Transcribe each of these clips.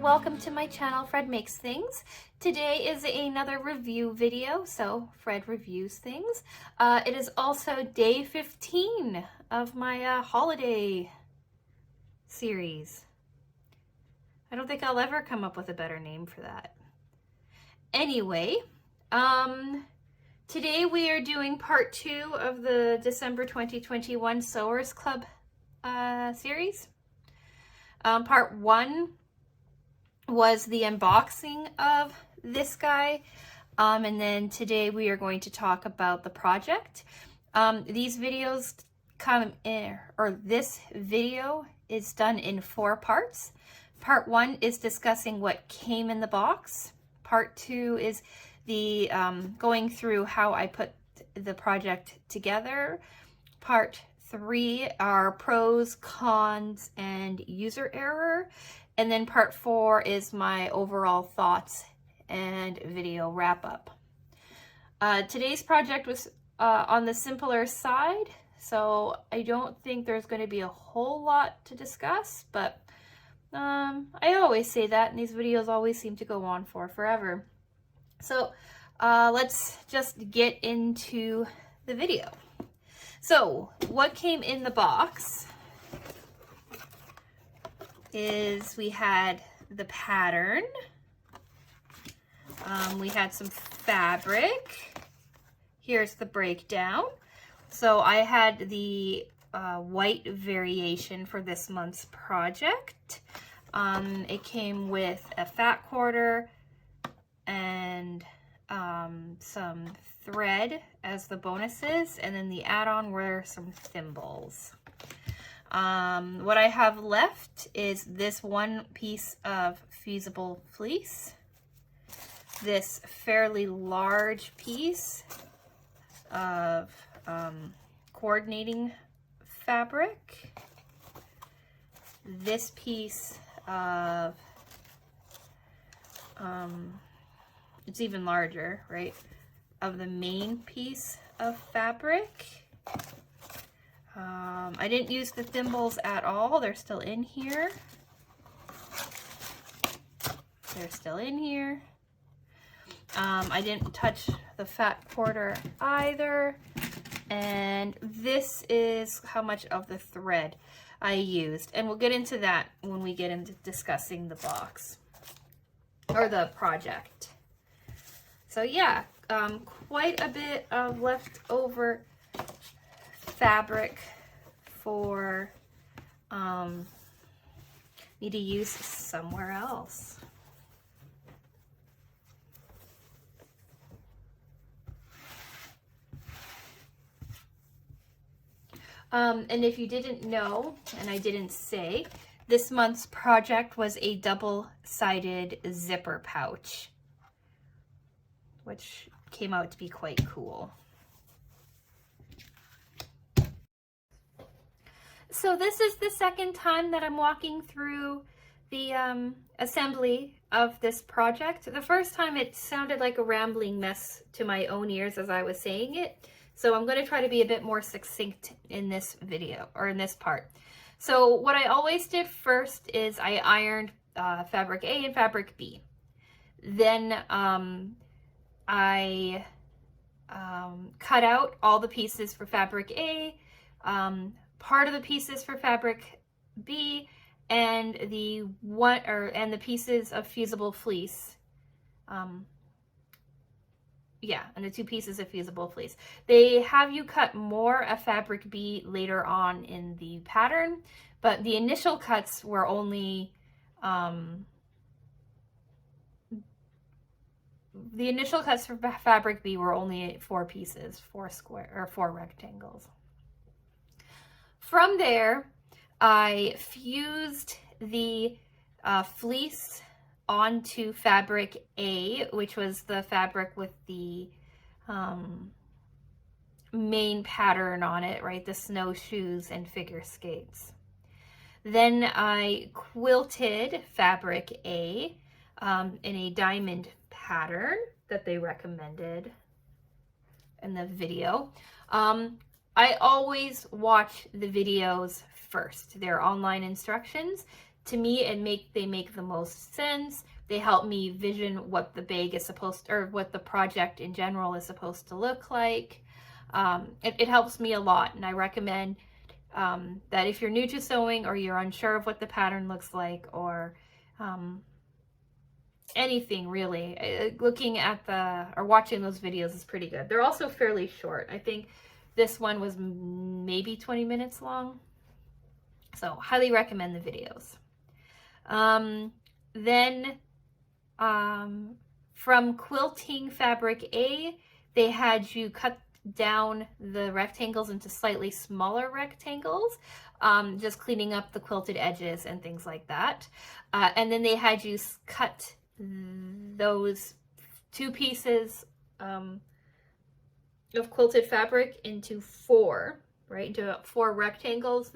welcome to my channel, Fred Makes Things. Today is another review video, so Fred reviews things. It is also day 15 of my holiday series. I don't think I'll ever come up with a better name for that. Anyway, today we are doing part 2 of the December 2021 Sewers Club series. Part 1 was the unboxing of this guy, and then today we are going to talk about the project. These videos come in, or this video is done in 4 parts. Part 1 is discussing what came in the box. Part 2 is the going through how I put the project together. Part 3 are pros, cons, and user error. And then part 4 is my overall thoughts and video wrap up. Today's project was on the simpler side, so I don't think there's going to be a whole lot to discuss, but I always say that, and these videos always seem to go on for forever. So let's just get into the video. So what came in the box is we had the pattern, we had some fabric. Here's the breakdown. So I had the white variation for this month's project. It came with a fat quarter and some thread as the bonuses, and then the add-on were some thimbles. What I have left is this one piece of fusible fleece, this fairly large piece of coordinating fabric, this piece of, it's even larger, right, of the main piece of fabric. I didn't use the thimbles at all. They're still in here. They're still in here. I didn't touch the fat quarter either. And this is how much of the thread I used. And we'll get into that when we get into discussing the box or the project. So yeah, quite a bit of leftover fabric for me to use somewhere else. And if you didn't know, and I didn't say, this month's project was a double-sided zipper pouch, which came out to be quite cool. So this is the second time that I'm walking through the assembly of this project. The first time it sounded like a rambling mess to my own ears as I was saying it. So I'm going to try to be a bit more succinct in this video, or in this part. So what I always did first is I ironed fabric A and fabric B. Then I cut out all the pieces for fabric A, part of the pieces for fabric B, and the pieces of fusible fleece. And the 2 pieces of fusible fleece. They have you cut more of fabric B later on in the pattern, but the initial cuts were only the initial cuts for fabric B were only 4 pieces, 4 rectangles. From there, I fused the fleece onto fabric A, which was the fabric with the main pattern on it, right? The snowshoes and figure skates. Then I quilted fabric A in a diamond pattern that they recommended in the video. I always watch the videos first. They're online instructions. to me, they make the most sense. They help me vision what the bag is supposed to, or what the project in general is supposed to look like. It helps me a lot, and I recommend that if you're new to sewing or you're unsure of what the pattern looks like, or anything really, looking at or watching those videos is pretty good. They're also fairly short. I think this one was maybe 20 minutes long. So highly recommend the videos. Then from Quilting Fabric A, they had you cut down the rectangles into slightly smaller rectangles, just cleaning up the quilted edges and things like that. And then they had you cut those 2 pieces of quilted fabric into 4, right? Into 4 rectangles,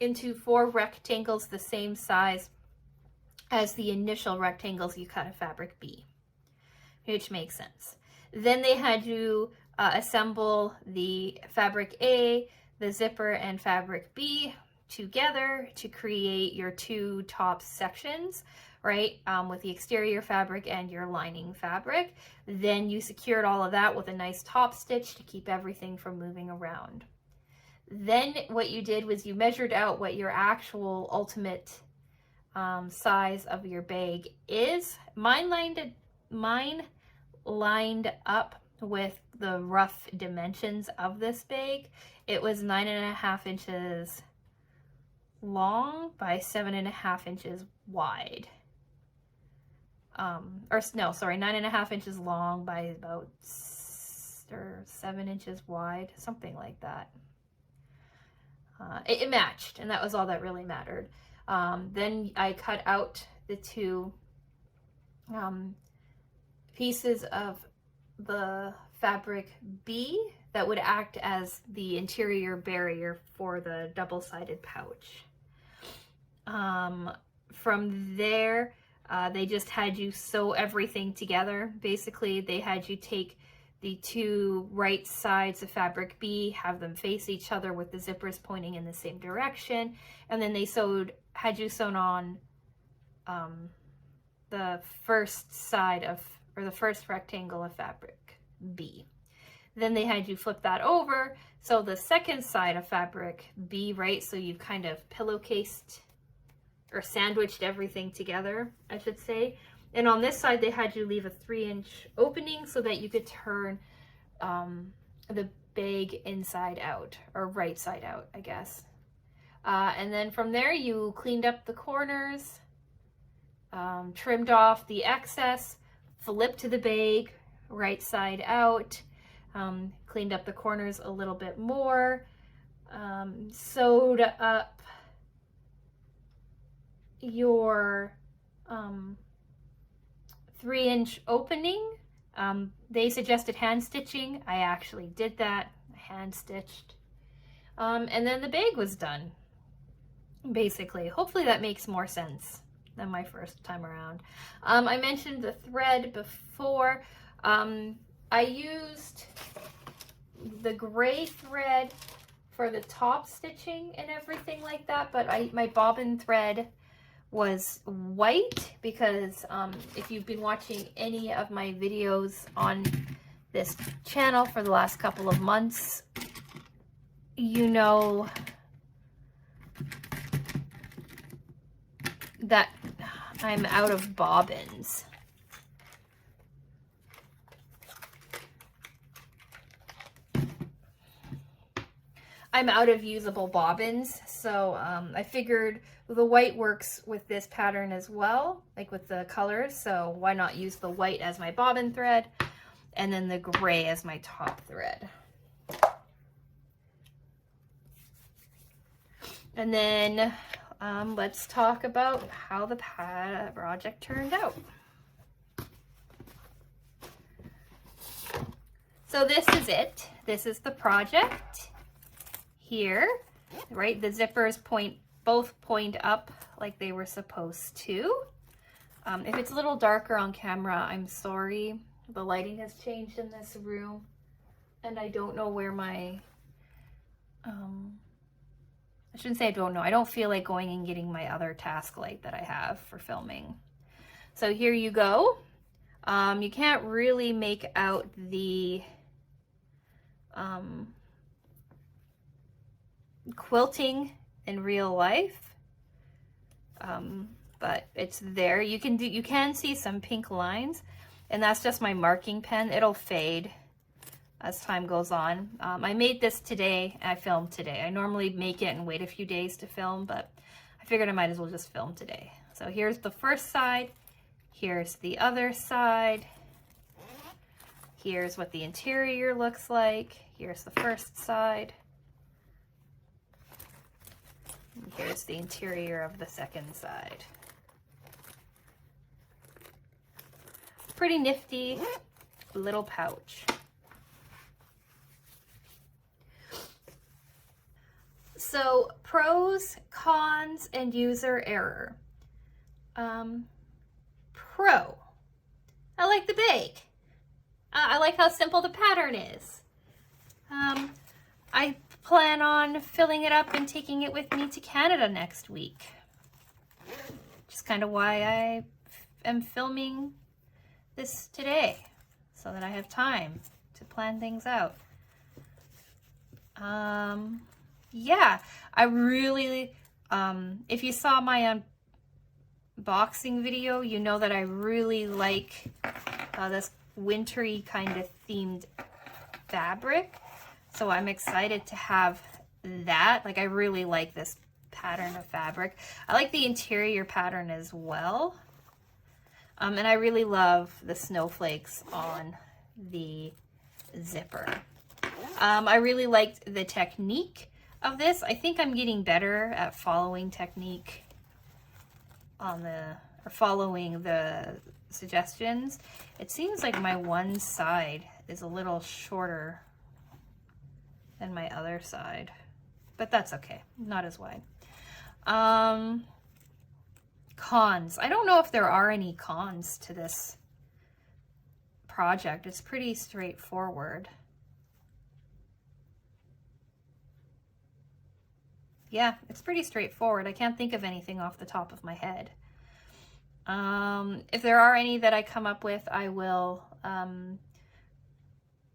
into 4 rectangles the same size as the initial rectangles you cut of fabric B, which makes sense. Then they had you assemble the fabric A, the zipper, and fabric B together to create your 2 top sections, right? With the exterior fabric and your lining fabric. Then you secured all of that with a nice top stitch to keep everything from moving around. Then what you did was you measured out what your actual ultimate size of your bag is. Mine lined up with the rough dimensions of this bag. It was 9.5 inches long by 7.5 inches wide. 9.5 inches long by about 7 inches wide, something like that. It matched, and that was all that really mattered. Then I cut out the 2 pieces of the fabric B that would act as the interior barrier for the double-sided pouch. From there, they just had you sew everything together. Basically, they had you take the 2 right sides of fabric B, have them face each other with the zippers pointing in the same direction, and then they had you sewn on the first side of, or the first rectangle of fabric B. Then they had you flip that over, so the second side of fabric B, right? So you've kind of pillowcased or sandwiched everything together, I should say. And on this side, they had you leave a 3-inch opening so that you could turn the bag inside out, or right side out, I guess. And then from there, you cleaned up the corners, trimmed off the excess, flipped the bag right side out, cleaned up the corners a little bit more, sewed up your 3-inch opening. They suggested hand stitching. I actually did that, hand stitched. And then the bag was done, basically. Hopefully that makes more sense than my first time around. I mentioned the thread before. I used the gray thread for the top stitching and everything like that, but my bobbin thread was white because if you've been watching any of my videos on this channel for the last couple of months, you know that I'm out of bobbins. I'm out of usable bobbins, so I figured the white works with this pattern as well, like with the colors, so why not use the white as my bobbin thread and then the gray as my top thread. And then let's talk about how the project turned out. So this is it. This is the project here, right? The zippers both point up like they were supposed to. If it's a little darker on camera, I'm sorry. The lighting has changed in this room, and I don't know where my I shouldn't say I don't know. I don't feel like going and getting my other task light that I have for filming. So here you go. You can't really make out the quilting in real life, but it's there. You can see some pink lines, and that's just my marking pen. It'll fade as time goes on. I made this today, and I filmed today. I normally make it and wait a few days to film, but I figured I might as well just film today. So here's the first side, here's the other side, here's what the interior looks like, here's the first side, and here's the interior of the second side. Pretty nifty little pouch. So pros, cons, and user error. Pro, I like the bag. I like how simple the pattern is. I plan on filling it up and taking it with me to Canada next week. Which is kind of why I am filming this today, so that I have time to plan things out. Yeah, I really, if you saw my unboxing video, you know that I really like this wintry kind of themed fabric. So I'm excited to have that. Like, I really like this pattern of fabric. I like the interior pattern as well. And I really love the snowflakes on the zipper. I really liked the technique of this. I think I'm getting better at following technique on or following the suggestions. It seems like my one side is a little shorter than my other side, but that's okay, not as wide. Cons. I don't know if there are any cons to this project. It's pretty straightforward. Yeah, it's pretty straightforward. I can't think of anything off the top of my head. If there are any that I come up with, I will, I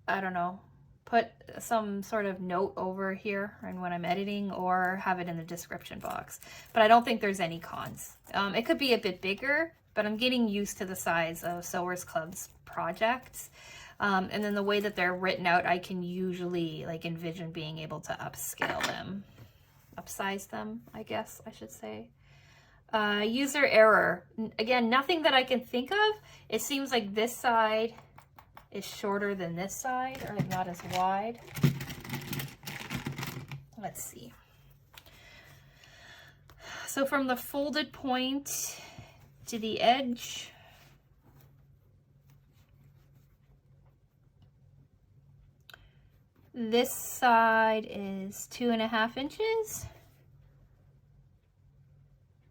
don't know, put some sort of note over here and when I'm editing, or have it in the description box. But I don't think there's any cons. It could be a bit bigger, but I'm getting used to the size of Sewers Club's projects. And then the way that they're written out, I can usually like envision being able to upscale them. Upsize them, I guess I should say. User error. Again, nothing that I can think of. It seems like this side is shorter than this side, or like not as wide. Let's see. So from the folded point to the edge, this side is 2.5 inches.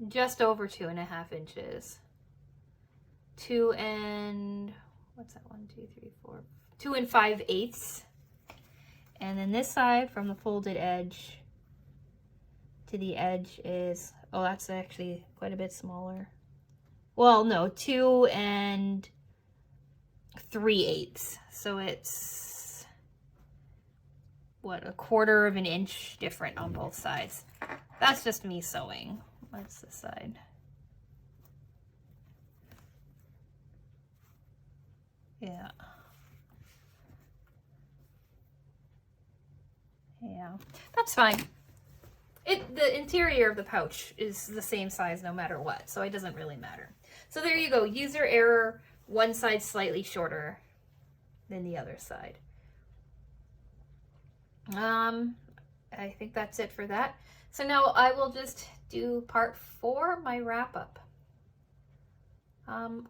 Just over 2.5 inches. 2 and, what's that, 1, 2, 3, 4, 2 5/8. And then this side from the folded edge to the edge is, oh, that's actually quite a bit smaller. Well, no, 2 3/8. So it's, what, 1/4 of an inch different on both sides. That's just me sewing. What's this side? Yeah. Yeah, that's fine. The interior of the pouch is the same size no matter what, so it doesn't really matter. So there you go, user error, one side slightly shorter than the other side. I think that's it for that. So now I will just do part 4, my wrap up.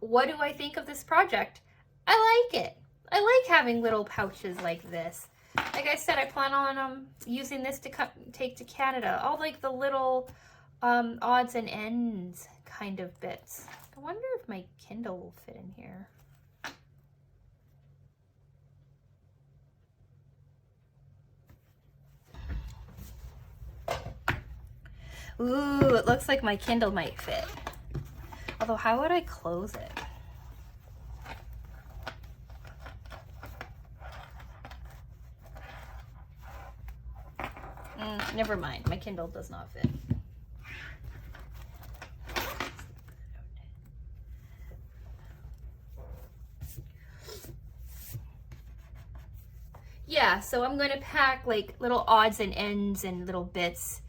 What do I think of this project? I like it. I like having little pouches like this. Like I said, I plan on using this to take to Canada. All like the little odds and ends kind of bits. I wonder if my Kindle will fit in here. Ooh, it looks like my Kindle might fit. Although, how would I close it? Never mind, my Kindle does not fit. Yeah, so I'm going to pack like little odds and ends and little bits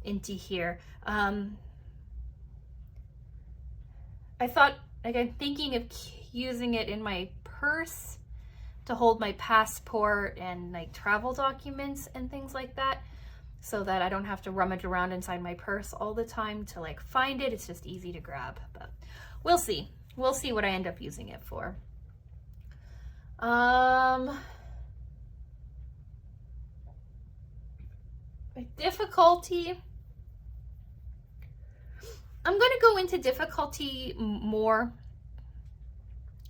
into here. I thought, like, I'm thinking of using it in my purse to hold my passport and like travel documents and things like that, so that I don't have to rummage around inside my purse all the time to like find it. It's just easy to grab, but we'll see. We'll see what I end up using it for. Difficulty. I'm going to go into difficulty more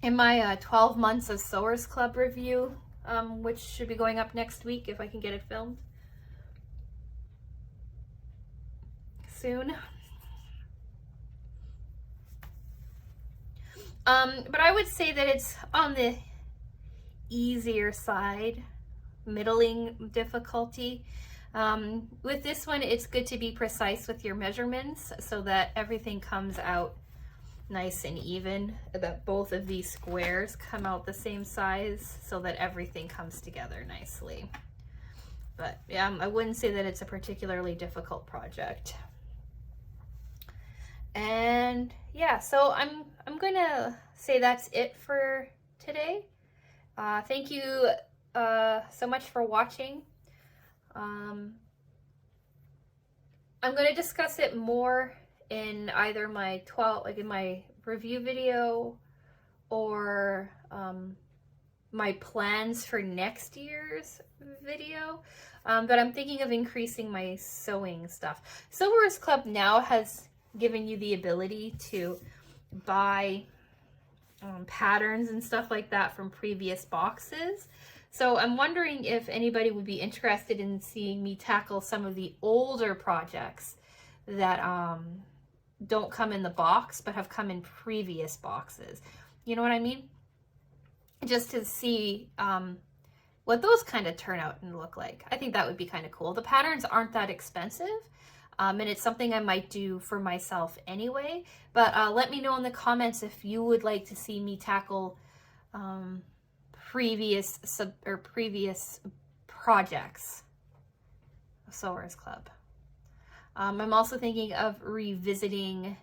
in my 12 months of Sewers Club review, which should be going up next week if I can get it filmed soon. But I would say that it's on the easier side, middling difficulty. With this one, it's good to be precise with your measurements so that everything comes out nice and even, that both of these squares come out the same size so that everything comes together nicely. But yeah, I wouldn't say that it's a particularly difficult project. And yeah, so I'm gonna say that's it for today. Thank you so much for watching. I'm going to discuss it more in either my in my review video or my plans for next year's video. But I'm thinking of increasing my sewing stuff. Sewers Club now has given you the ability to buy patterns and stuff like that from previous boxes. So I'm wondering if anybody would be interested in seeing me tackle some of the older projects that don't come in the box but have come in previous boxes. You know what I mean? Just to see what those kind of turn out and look like. I think that would be kind of cool. The patterns aren't that expensive, and it's something I might do for myself anyway. But let me know in the comments if you would like to see me tackle previous projects of Sewers Club. I'm also thinking of revisiting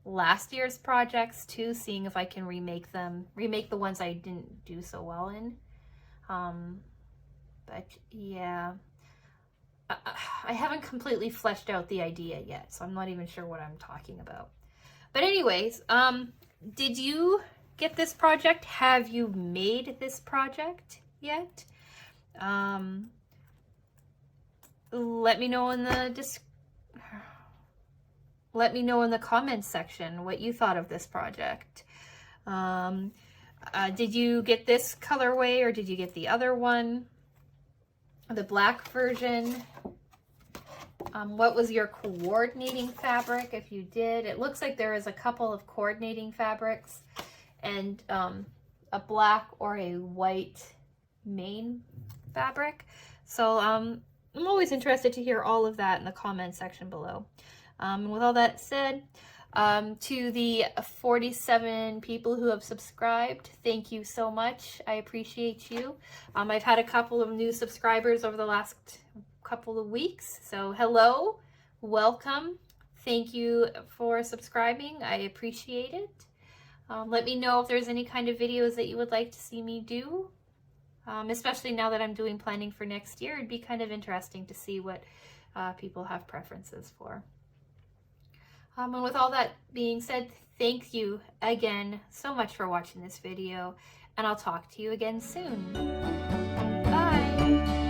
last year's projects too, seeing if I can remake the ones I didn't do so well in. But yeah, I haven't completely fleshed out the idea yet, so I'm not even sure what I'm talking about. But anyways, did you get this project? Have you made this project yet? Let me know in the comments section what you thought of this project. Did you get this colorway or did you get the other one, the black version? What was your coordinating fabric if you did? It looks like there is a couple of coordinating fabrics and a black or a white main fabric. So I'm always interested to hear all of that in the comments section below. And with all that said, to the 47 people who have subscribed, thank you so much. I appreciate you. I've had a couple of new subscribers over the last couple of weeks. So hello, welcome. Thank you for subscribing. I appreciate it. Let me know if there's any kind of videos that you would like to see me do. Especially now that I'm doing planning for next year, it'd be kind of interesting to see what people have preferences for. And with all that being said, thank you again so much for watching this video, and I'll talk to you again soon. Bye!